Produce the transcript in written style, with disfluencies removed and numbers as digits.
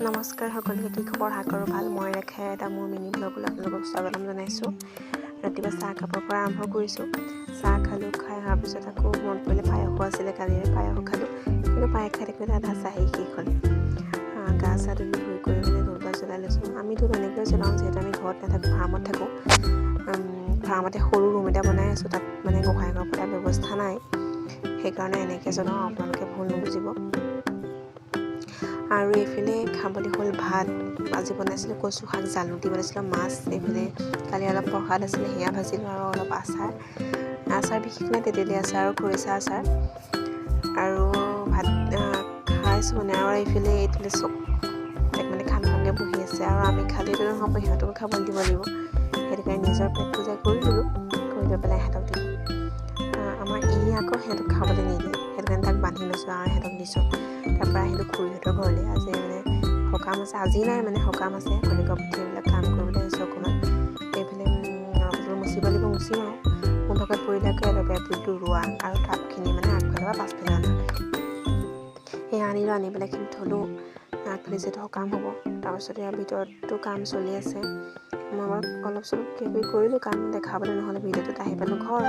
নমস্কাৰ সকলোকে, কি খবৰ? আশা কৰোঁ ভাল। মই ৰেখাই এটা মোৰ মিনি ব্লগলৈ আপোনালোকক স্বাগতম জনাইছোঁ। ৰাতিপুৱা চাহ কাপৰ পৰা আৰম্ভ কৰিছোঁ। চাহ খালোঁ, খাই অহাৰ পিছত আকৌ মন কৰিলে পায়সো আছিলে, কালিৰে পায়সো খালোঁ। কিন্তু পায়স খাই থাকোঁতে আধা চাহেই শেষ হ'ল। গা চা ধুই কৰি ধূপ জ্বলাই লৈছোঁ। আমি ধূপ এনেকৈ জ্বলাওঁ যিহেতু আমি ঘৰত নাথাকোঁ, ফাৰ্মত থাকোঁ। ফাৰ্মতে সৰু ৰুম এটা বনাই আছোঁ, তাত মানে গোঁসাই ঘৰ পতাৰ ব্যৱস্থা নাই, সেইকাৰণে এনেকৈ জ্বলাওঁ, আপোনালোকে ভুল নুবুজিব। আৰু এইফালে খাবলৈ হ'ল ভাত। আজি বনাইছিলোঁ কচু শাক, জালুক দি বনাইছিলোঁ, মাছ। এইফালে কালি অলপ প্ৰসাদ আছিলে, সেয়া ভাজিলোঁ, আৰু অলপ আচাৰ বিশেষ নাই, তেতেলী আচাৰ আৰু খৰিচা আচাৰ। আৰু ভাত খাইছোঁ মানে। আৰু এইফালে চব মানে খামকৈ বহি আছে, আৰু আমি খালেতো নহ'ব, সিহঁতকো খাবলৈ দিব লাগিব। সেইটো কাৰণে নিজৰ পেট পূজা কৰি দিলোঁ, কৰি লৈ পেলাই সিহঁতক দিলোঁ। আমাৰ আকৌ সিহঁতক খাবলৈ নিদিয়ে, সেইটো কাৰণে তাক বান্ধি লৈছোঁ আৰু সিহঁতক দিছোঁ। তাৰপৰা আহিলোঁ খুৰীহঁতৰ ঘৰলৈ। আজি মানে সকাম আছে, আজি নাই মানে সকাম আছে, কলিকত এইবিলাক কাম কৰিবলৈ আহিছোঁ অকণমান। এইফালে মুচিব লাগিব, মুচিম আৰু মোৰ ভাগত পৰিলাকৈ লগাই পৰিলোঁ ৰোৱা, আৰু টাবখিনি মানে আগফালে বা পাছফালে অনা। সেয়া আনিলোঁ, আনি পেলাই খিনি থলোঁ। আগফালে যিহেতু সকাম হ'ব, তাৰপিছত ইয়াৰ ভিতৰতো কাম চলি আছে। মই অলপ চলপ কিবা কিবি কৰিলোঁ, কাম দেখাবলৈ নহ'লে ভিডিঅ'টোত আহি পালোঁ ঘৰ।